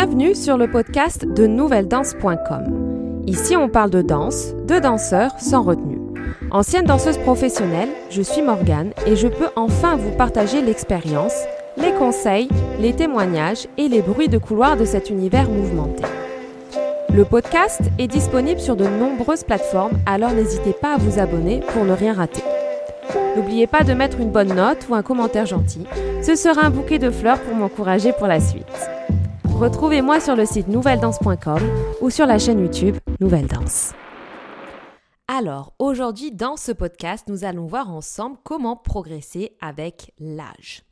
Bienvenue sur le podcast de nouvelledanse.com. Ici, on parle de danse, de danseurs sans retenue. Ancienne danseuse professionnelle, je suis Morgane et je peux enfin vous partager l'expérience, les conseils, les témoignages et les bruits de couloir de cet univers mouvementé. Le podcast est disponible sur de nombreuses plateformes, alors n'hésitez pas à vous abonner pour ne rien rater. N'oubliez pas de mettre une bonne note ou un commentaire gentil, ce sera un bouquet de fleurs pour m'encourager pour la suite. Retrouvez-moi sur le site nouvelledanse.com ou sur la chaîne YouTube Nouvelle Danse. Alors, aujourd'hui, dans ce podcast, nous allons voir ensemble comment progresser avec l'âge.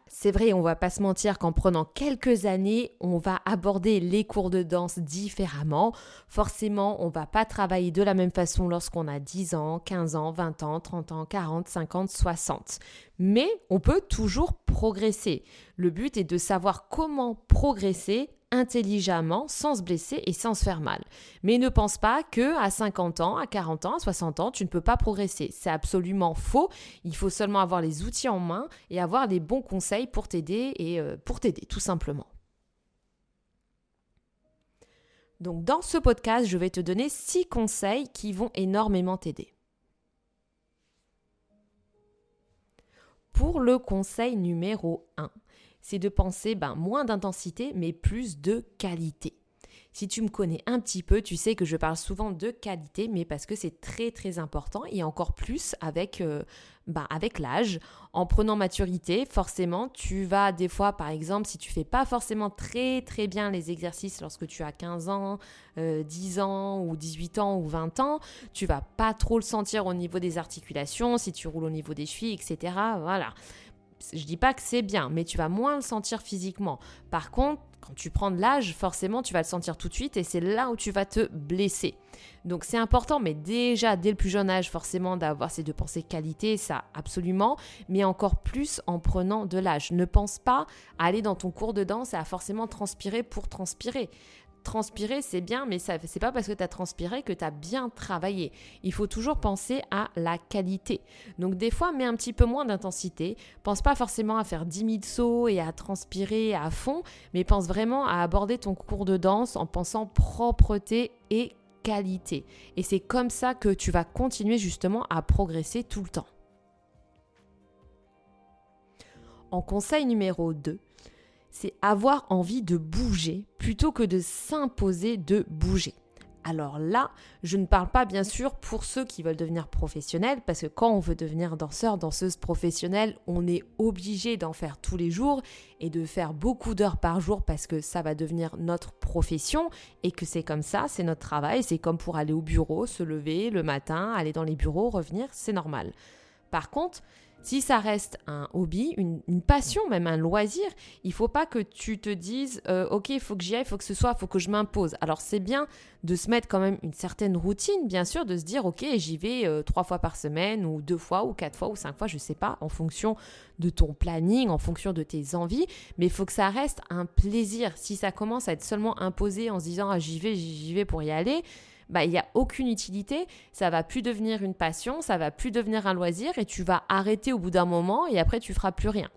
C'est vrai, on va pas se mentir qu'en prenant quelques années, on va aborder les cours de danse différemment. Forcément, on va pas travailler de la même façon lorsqu'on a 10 ans, 15 ans, 20 ans, 30 ans, 40, 50, 60. Mais on peut toujours progresser. Le but est de savoir comment progresser intelligemment, sans se blesser et sans se faire mal. Mais ne pense pas qu'à 50 ans, à 40 ans, à 60 ans, tu ne peux pas progresser. C'est absolument faux. Il faut seulement avoir les outils en main et avoir les bons conseils pour t'aider tout simplement. Donc dans ce podcast, je vais te donner 6 conseils qui vont énormément t'aider. Pour le conseil numéro 1, c'est de penser moins d'intensité, mais plus de qualité. Si tu me connais un petit peu, tu sais que je parle souvent de qualité, mais parce que c'est très très important et encore plus avec l'âge. En prenant maturité, forcément, tu vas des fois, par exemple, si tu fais pas forcément très très bien les exercices lorsque tu as 15 ans, 10 ans ou 18 ans ou 20 ans, tu vas pas trop le sentir au niveau des articulations, si tu roules au niveau des chevilles, etc. Voilà. Je dis pas que c'est bien, mais tu vas moins le sentir physiquement. Par contre, quand tu prends de l'âge, forcément, tu vas le sentir tout de suite et c'est là où tu vas te blesser. Donc, c'est important, mais déjà, dès le plus jeune âge, forcément, d'avoir ces 2 pensées qualité, ça, absolument, mais encore plus en prenant de l'âge. Ne pense pas à aller dans ton cours de danse et à forcément transpirer pour transpirer. Transpirer, c'est bien, mais c'est pas parce que tu as transpiré que tu as bien travaillé. Il faut toujours penser à la qualité. Donc des fois, mets un petit peu moins d'intensité. Pense pas forcément à faire 10 000 sauts et à transpirer à fond, mais pense vraiment à aborder ton cours de danse en pensant propreté et qualité. Et c'est comme ça que tu vas continuer justement à progresser tout le temps. En conseil numéro 2, c'est avoir envie de bouger plutôt que de s'imposer de bouger. Alors là, je ne parle pas bien sûr pour ceux qui veulent devenir professionnels, parce que quand on veut devenir danseur, danseuse professionnelle, on est obligé d'en faire tous les jours et de faire beaucoup d'heures par jour parce que ça va devenir notre profession et que c'est comme ça, c'est notre travail, c'est comme pour aller au bureau, se lever le matin, aller dans les bureaux, revenir, c'est normal. Par contre, si ça reste un hobby, une passion, même un loisir, il ne faut pas que tu te dises ok, il faut que j'y aille, il faut que je m'impose. Alors c'est bien de se mettre quand même une certaine routine, bien sûr, de se dire ok, j'y vais 3 fois par semaine ou 2 fois ou 4 fois ou 5 fois, je ne sais pas, en fonction de ton planning, en fonction de tes envies, mais il faut que ça reste un plaisir. Si ça commence à être seulement imposé en se disant j'y vais pour y aller, il n'y a aucune utilité, ça va plus devenir une passion, ça va plus devenir un loisir et tu vas arrêter au bout d'un moment et après tu feras plus rien.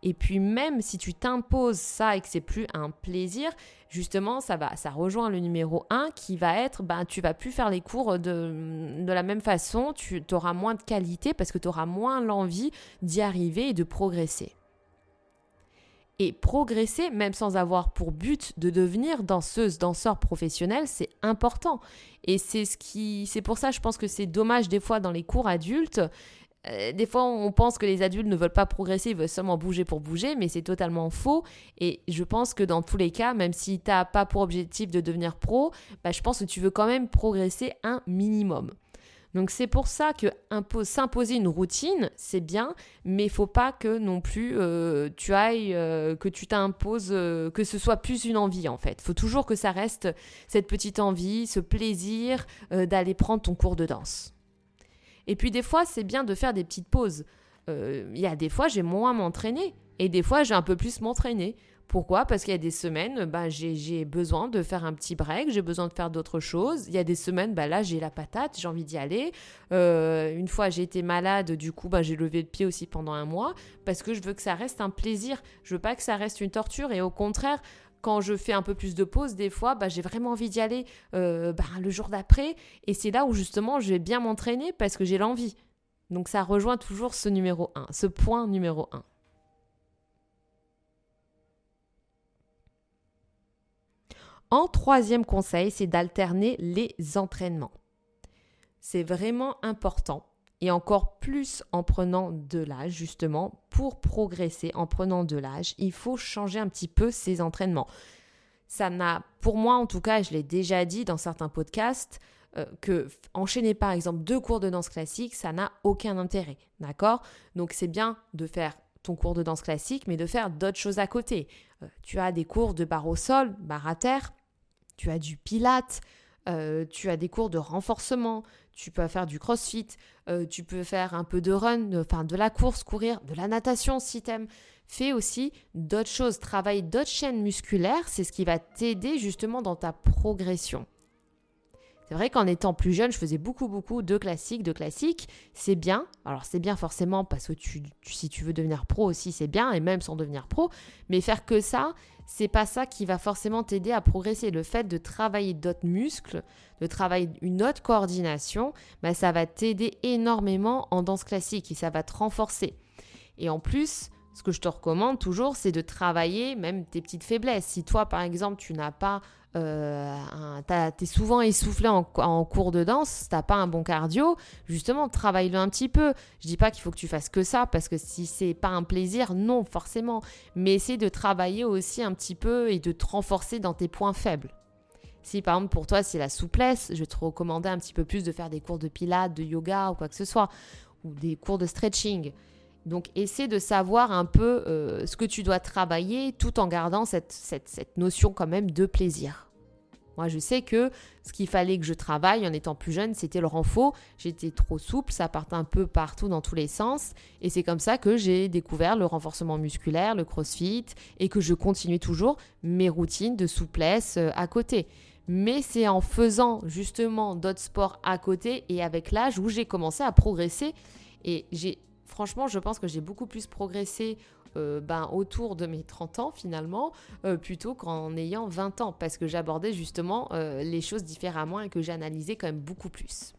Et puis même si tu t'imposes ça et que c'est plus un plaisir, justement ça rejoint le numéro 1 qui va être tu vas plus faire les cours de la même façon, tu auras moins de qualité parce que tu auras moins l'envie d'y arriver et de progresser. Et progresser, même sans avoir pour but de devenir danseuse, danseur professionnel, c'est important. Et c'est pour ça, je pense que c'est dommage des fois dans les cours adultes. Des fois, on pense que les adultes ne veulent pas progresser, ils veulent seulement bouger pour bouger, mais c'est totalement faux. Et je pense que dans tous les cas, même si tu n'as pas pour objectif de devenir pro, je pense que tu veux quand même progresser un minimum. Donc c'est pour ça que s'imposer une routine, c'est bien, mais il ne faut pas que non plus que tu t'imposes, que ce soit plus une envie en fait. Il faut toujours que ça reste cette petite envie, ce plaisir d'aller prendre ton cours de danse. Et puis des fois, c'est bien de faire des petites pauses. Il y a des fois, j'ai moins m'entraîner et des fois, j'ai un peu plus m'entraîner. Pourquoi ? Parce qu'il y a des semaines, j'ai besoin de faire un petit break, j'ai besoin de faire d'autres choses. Il y a des semaines, là, j'ai la patate, j'ai envie d'y aller. Une fois, j'ai été malade, du coup, j'ai levé le pied aussi pendant un mois parce que je veux que ça reste un plaisir. Je veux pas que ça reste une torture et au contraire, quand je fais un peu plus de pause, des fois, j'ai vraiment envie d'y aller le jour d'après. Et c'est là où justement, je vais bien m'entraîner parce que j'ai l'envie. Donc, ça rejoint toujours ce numéro 1, ce point numéro 1. En troisième conseil, c'est d'alterner les entraînements. C'est vraiment important et encore plus en prenant de l'âge justement. Pour progresser en prenant de l'âge, il faut changer un petit peu ses entraînements. Pour moi en tout cas, je l'ai déjà dit dans certains podcasts, que enchaîner par exemple 2 cours de danse classique, ça n'a aucun intérêt, d'accord ? Donc c'est bien de faire ton cours de danse classique, mais de faire d'autres choses à côté. Tu as des cours de barre au sol, barre à terre, tu as du pilates, tu as des cours de renforcement, tu peux faire du crossfit, tu peux faire un peu de run, de la course, courir, de la natation si t'aimes. Fais aussi d'autres choses, travaille d'autres chaînes musculaires, c'est ce qui va t'aider justement dans ta progression. C'est vrai qu'en étant plus jeune, je faisais beaucoup de classiques. C'est bien. Alors, c'est bien forcément parce que si tu veux devenir pro aussi, c'est bien, et même sans devenir pro. Mais faire que ça, c'est pas ça qui va forcément t'aider à progresser. Le fait de travailler d'autres muscles, de travailler une autre coordination, ça va t'aider énormément en danse classique et ça va te renforcer. Et en plus, ce que je te recommande toujours, c'est de travailler même tes petites faiblesses. Si toi, par exemple, tu n'as pas t'es souvent essoufflé en cours de danse, si t'as pas un bon cardio, justement, travaille-le un petit peu. Je dis pas qu'il faut que tu fasses que ça, parce que si c'est pas un plaisir, non, forcément. Mais essaie de travailler aussi un petit peu et de te renforcer dans tes points faibles. Si par exemple pour toi c'est la souplesse, je vais te recommander un petit peu plus de faire des cours de pilates, de yoga ou quoi que ce soit, ou des cours de stretching. Donc, essaie de savoir un peu ce que tu dois travailler tout en gardant cette notion quand même de plaisir. Moi, je sais que ce qu'il fallait que je travaille en étant plus jeune, c'était le renfort. J'étais trop souple, ça partait un peu partout dans tous les sens. Et c'est comme ça que j'ai découvert le renforcement musculaire, le crossfit, et que je continue toujours mes routines de souplesse à côté. Mais c'est en faisant justement d'autres sports à côté et avec l'âge où j'ai commencé à progresser. Et franchement, je pense que j'ai beaucoup plus progressé autour de mes 30 ans finalement, plutôt qu'en ayant 20 ans, parce que j'abordais justement les choses différemment et que j'analysais quand même beaucoup plus.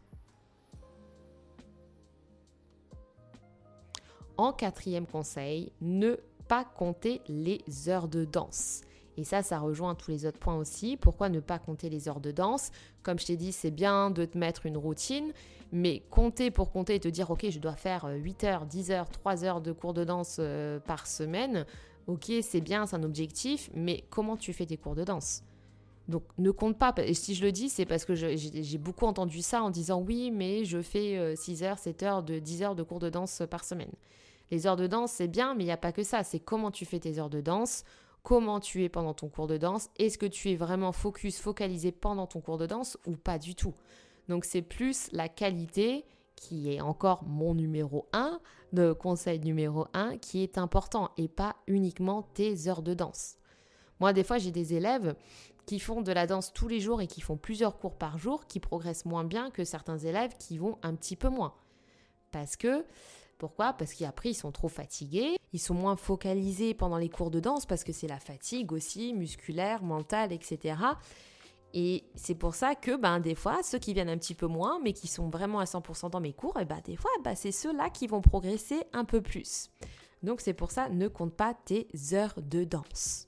En quatrième conseil, ne pas compter les heures de danse. Et ça rejoint tous les autres points aussi. Pourquoi ne pas compter les heures de danse ? Comme je t'ai dit, c'est bien de te mettre une routine, mais compter pour compter et te dire « Ok, je dois faire 8 heures, 10 heures, 3 heures de cours de danse par semaine. » Ok, c'est bien, c'est un objectif, mais comment tu fais tes cours de danse ? Donc, ne compte pas. Et si je le dis, c'est parce que j'ai beaucoup entendu ça en disant « Oui, mais je fais 6 heures, 7 heures, 10 heures de cours de danse par semaine. » Les heures de danse, c'est bien, mais il n'y a pas que ça. C'est comment tu fais tes heures de danse, comment tu es pendant ton cours de danse, est-ce que tu es vraiment focalisé pendant ton cours de danse ou pas du tout. Donc, c'est plus la qualité qui est encore mon numéro 1, le conseil numéro 1, qui est important et pas uniquement tes heures de danse. Moi, des fois, j'ai des élèves qui font de la danse tous les jours et qui font plusieurs cours par jour, qui progressent moins bien que certains élèves qui vont un petit peu moins. Pourquoi ? Parce qu'après, ils sont trop fatigués, ils sont moins focalisés pendant les cours de danse parce que c'est la fatigue aussi, musculaire, mentale, etc. Et c'est pour ça que des fois, ceux qui viennent un petit peu moins, mais qui sont vraiment à 100% dans mes cours, des fois, c'est ceux-là qui vont progresser un peu plus. Donc c'est pour ça, ne compte pas tes heures de danse.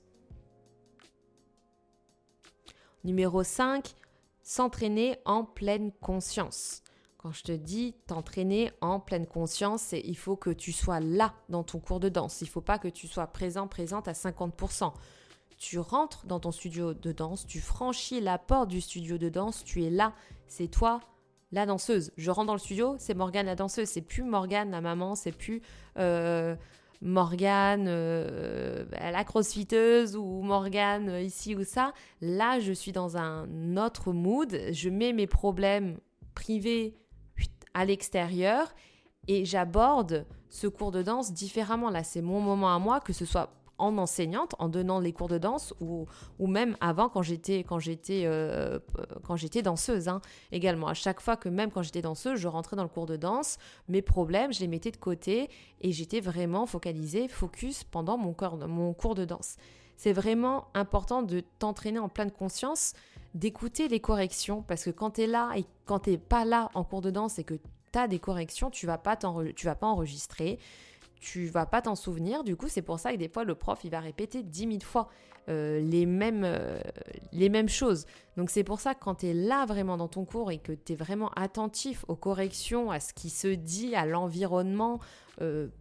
Numéro 5, s'entraîner en pleine conscience. Quand je te dis t'entraîner en pleine conscience, il faut que tu sois là dans ton cours de danse. Il ne faut pas que tu sois présente à 50%. Tu rentres dans ton studio de danse, tu franchis la porte du studio de danse, tu es là, c'est toi la danseuse. Je rentre dans le studio, c'est Morgane la danseuse, c'est plus Morgane la maman, c'est plus Morgane la crossfiteuse ou Morgane ici ou ça. Là, je suis dans un autre mood, je mets mes problèmes privés à l'extérieur et j'aborde ce cours de danse différemment. Là, c'est mon moment à moi, que ce soit en enseignante, en donnant les cours de danse ou même avant quand j'étais danseuse également. À chaque fois que même quand j'étais danseuse, je rentrais dans le cours de danse, mes problèmes, je les mettais de côté et j'étais vraiment focus pendant mon cours de danse. C'est vraiment important de t'entraîner en pleine conscience, d'écouter les corrections parce que quand tu es là et quand tu n'es pas là en cours de danse et que tu as des corrections, tu vas pas enregistrer, tu vas pas t'en souvenir. Du coup, c'est pour ça que des fois, le prof, il va répéter 10 000 fois les mêmes choses. Donc, c'est pour ça que quand tu es là vraiment dans ton cours et que tu es vraiment attentif aux corrections, à ce qui se dit, à l'environnement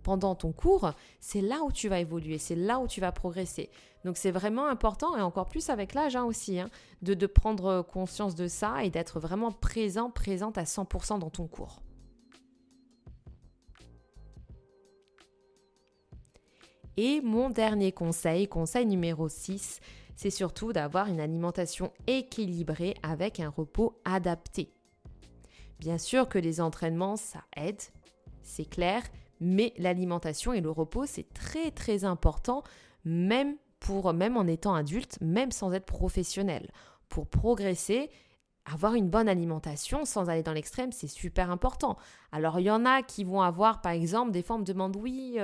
pendant ton cours, c'est là où tu vas évoluer, c'est là où tu vas progresser. Donc, c'est vraiment important et encore plus avec l'âge aussi, de prendre conscience de ça et d'être vraiment présente à 100% dans ton cours. Et mon dernier conseil numéro 6, c'est surtout d'avoir une alimentation équilibrée avec un repos adapté. Bien sûr que les entraînements, ça aide, c'est clair, mais l'alimentation et le repos, c'est très très important, même en étant adulte, même sans être professionnel. Pour progresser, avoir une bonne alimentation sans aller dans l'extrême, c'est super important. Alors, il y en a qui vont avoir, par exemple, des fois on me demande, oui,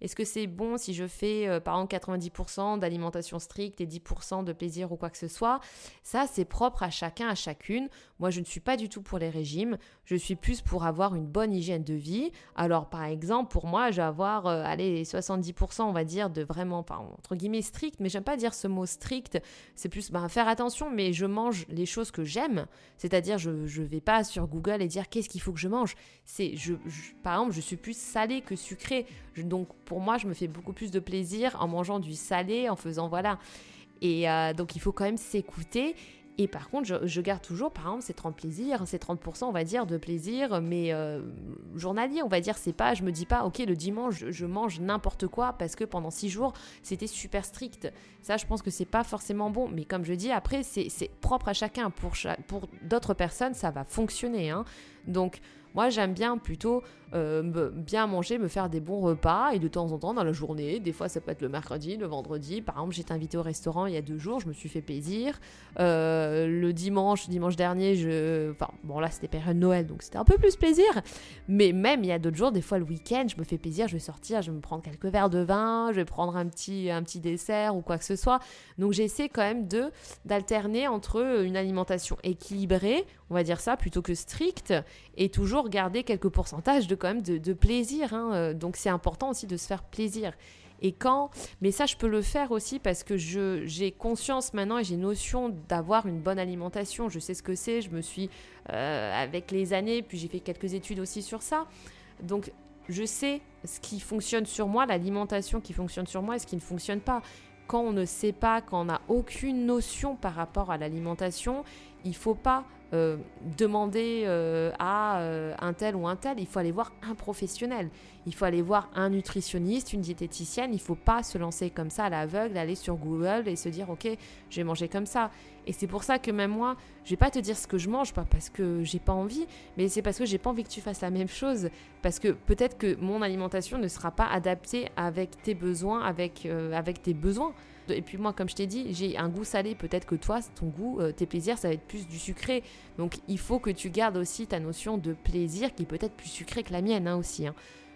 est-ce que c'est bon si je fais, par exemple, 90% d'alimentation stricte et 10% de plaisir ou quoi que ce soit. Ça, c'est propre à chacun, à chacune. Moi, je ne suis pas du tout pour les régimes. Je suis plus pour avoir une bonne hygiène de vie. Alors, par exemple, pour moi, je vais avoir, 70%, on va dire, de vraiment, entre guillemets, strict. Mais j'aime pas dire ce mot strict. C'est plus, faire attention, mais je mange les choses que j'aime. C'est-à-dire, je ne vais pas sur Google et dire qu'est-ce qu'il faut que je mange. Par exemple, je suis plus salée que sucrée. Donc, pour moi, je me fais beaucoup plus de plaisir en mangeant du salé, en faisant voilà. Et donc, il faut quand même s'écouter. Et par contre, je garde toujours, par exemple, ces 30%, on va dire, de plaisir, mais journalier, on va dire, c'est pas, je me dis pas, ok, le dimanche, je mange n'importe quoi parce que pendant 6 jours, c'était super strict. Ça, je pense que c'est pas forcément bon, mais comme je dis, après, c'est propre à chacun. Pour d'autres personnes, ça va fonctionner, Donc, moi, j'aime bien plutôt bien manger, me faire des bons repas et de temps en temps dans la journée, des fois ça peut être le mercredi, le vendredi. Par exemple, j'étais invitée au restaurant il y a 2 jours, je me suis fait plaisir. Le dimanche dernier, là c'était période Noël, donc c'était un peu plus plaisir. Mais même il y a d'autres jours, des fois le week-end, je me fais plaisir, je vais sortir, je vais me prendre quelques verres de vin, je vais prendre un petit dessert ou quoi que ce soit. Donc j'essaie quand même d'alterner entre une alimentation équilibrée, on va dire ça, plutôt que stricte, et toujours garder quelques pourcentages de plaisir. Donc c'est important aussi de se faire plaisir. Mais ça, je peux le faire aussi parce que j'ai conscience maintenant et j'ai notion d'avoir une bonne alimentation. Je sais ce que c'est, je me suis, avec les années, puis j'ai fait quelques études aussi sur ça. Donc, je sais ce qui fonctionne sur moi, l'alimentation qui fonctionne sur moi et ce qui ne fonctionne pas. Quand on ne sait pas, quand on n'a aucune notion par rapport à l'alimentation, il ne faut pas demander à un tel ou un tel, il faut aller voir un professionnel. Il faut aller voir un nutritionniste, une diététicienne. Il ne faut pas se lancer comme ça à l'aveugle, aller sur Google et se dire « Ok, je vais manger comme ça ». Et c'est pour ça que même moi, je ne vais pas te dire ce que je mange, pas parce que j'ai pas envie, mais c'est parce que j'ai pas envie que tu fasses la même chose. Parce que peut-être que mon alimentation ne sera pas adaptée avec tes besoins, avec tes besoins. Et puis moi, comme je t'ai dit, j'ai un goût salé. Peut-être que toi, ton goût, tes plaisirs, ça va être plus du sucré. Donc, il faut que tu gardes aussi ta notion de plaisir qui est peut-être plus sucrée que la mienne aussi.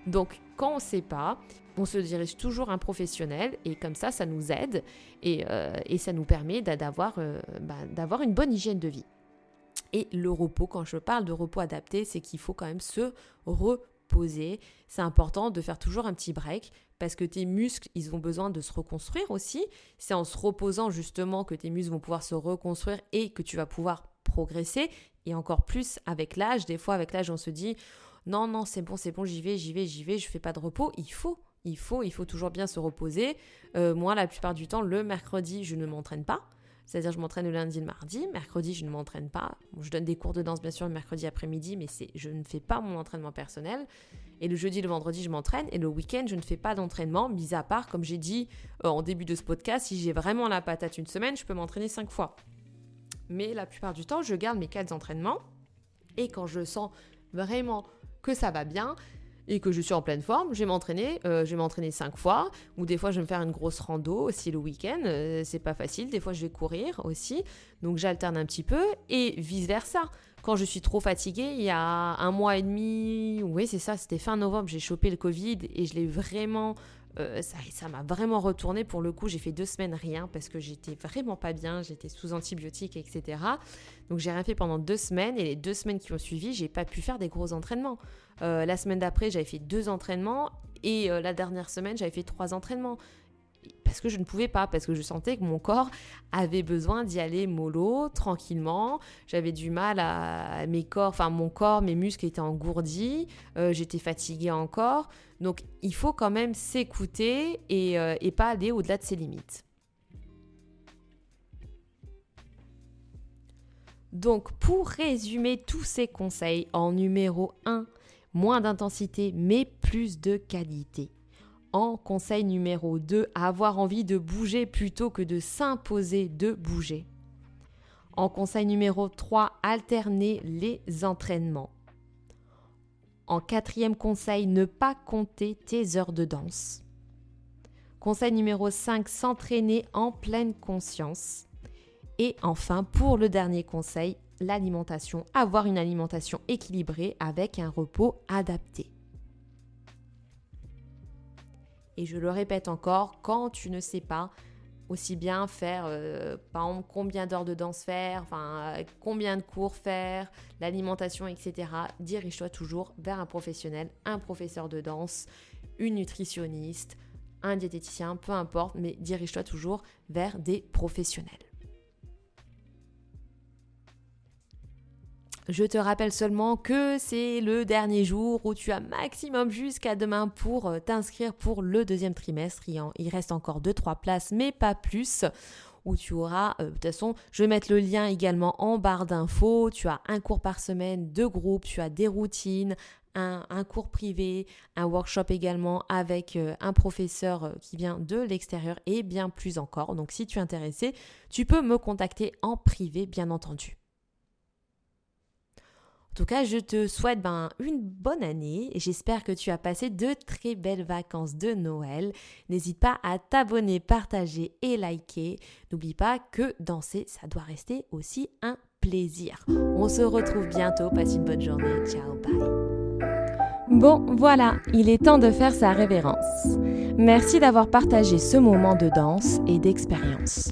Donc, quand on ne sait pas, on se dirige toujours à un professionnel et comme ça nous aide et ça nous permet d'avoir une bonne hygiène de vie. Et le repos, quand je parle de repos adapté, c'est qu'il faut quand même se reposer. C'est important de faire toujours un petit break parce que tes muscles, ils ont besoin de se reconstruire aussi. C'est en se reposant justement que tes muscles vont pouvoir se reconstruire et que tu vas pouvoir progresser. Et encore plus avec l'âge. Des fois, avec l'âge, on se dit « Non, c'est bon, j'y vais, je fais pas de repos. » Il faut toujours bien se reposer. Moi, la plupart du temps, le mercredi, je ne m'entraîne pas. C'est-à-dire, je m'entraîne le lundi et le mardi. Mercredi, je ne m'entraîne pas. Bon, je donne des cours de danse, bien sûr, le mercredi après-midi, mais je ne fais pas mon entraînement personnel. Et le jeudi et le vendredi, je m'entraîne. Et le week-end, je ne fais pas d'entraînement, mis à part, comme j'ai dit en début de ce podcast, si j'ai vraiment la patate une semaine, je peux m'entraîner 5 fois. Mais la plupart du temps, je garde mes 4 entraînements. Et quand je sens vraiment que ça va bien, et que je suis en pleine forme, je vais m'entraîner 5 fois, ou des fois je vais me faire une grosse rando aussi le week-end, c'est pas facile, des fois je vais courir aussi, donc j'alterne un petit peu, et vice-versa. Quand je suis trop fatiguée, il y a 1 mois et demi, oui c'est ça, c'était fin novembre, j'ai chopé le Covid, et je l'ai vraiment... ça m'a vraiment retourné. Pour le coup, j'ai fait 2 semaines rien parce que j'étais vraiment pas bien, j'étais sous antibiotiques, etc. Donc j'ai rien fait pendant 2 semaines, et les 2 semaines qui ont suivi, j'ai pas pu faire des gros entraînements. La semaine d'après, j'avais fait 2 entraînements, et la dernière semaine, j'avais fait 3 entraînements. Parce que je ne pouvais pas, parce que je sentais que mon corps avait besoin d'y aller mollo, tranquillement. J'avais du mal à mon corps, mes muscles étaient engourdis, j'étais fatiguée encore. Donc il faut quand même s'écouter et pas aller au-delà de ses limites. Donc pour résumer tous ces conseils, en numéro 1, moins d'intensité mais plus de qualité. En conseil numéro 2, avoir envie de bouger plutôt que de s'imposer de bouger. En conseil numéro 3, alterner les entraînements. En 4e conseil, ne pas compter tes heures de danse. Conseil numéro 5, s'entraîner en pleine conscience. Et enfin, pour le dernier conseil, l'alimentation. Avoir une alimentation équilibrée avec un repos adapté. Et je le répète encore, quand tu ne sais pas aussi bien faire, par exemple, combien d'heures de danse faire, combien de cours faire, l'alimentation, etc., dirige-toi toujours vers un professionnel, un professeur de danse, une nutritionniste, un diététicien, peu importe, mais dirige-toi toujours vers des professionnels. Je te rappelle seulement que c'est le dernier jour où tu as maximum jusqu'à demain pour t'inscrire pour le 2e trimestre. Il reste encore 2-3 places, mais pas plus. Où tu auras, de toute façon, je vais mettre le lien également en barre d'infos. Tu as un cours par semaine, 2 groupes, tu as des routines, un cours privé, un workshop également avec un professeur qui vient de l'extérieur et bien plus encore. Donc si tu es intéressé, tu peux me contacter en privé, bien entendu. En tout cas, je te souhaite une bonne année et j'espère que tu as passé de très belles vacances de Noël. N'hésite pas à t'abonner, partager et liker. N'oublie pas que danser, ça doit rester aussi un plaisir. On se retrouve bientôt. Passe une bonne journée. Ciao, bye. Bon, voilà, il est temps de faire sa révérence. Merci d'avoir partagé ce moment de danse et d'expérience.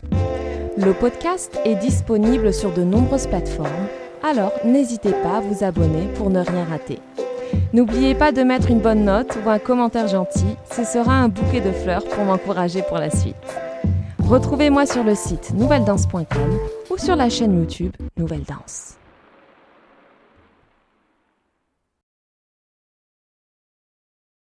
Le podcast est disponible sur de nombreuses plateformes. Alors, n'hésitez pas à vous abonner pour ne rien rater. N'oubliez pas de mettre une bonne note ou un commentaire gentil, ce sera un bouquet de fleurs pour m'encourager pour la suite. Retrouvez-moi sur le site nouvelledanse.com ou sur la chaîne YouTube Nouvelle Danse.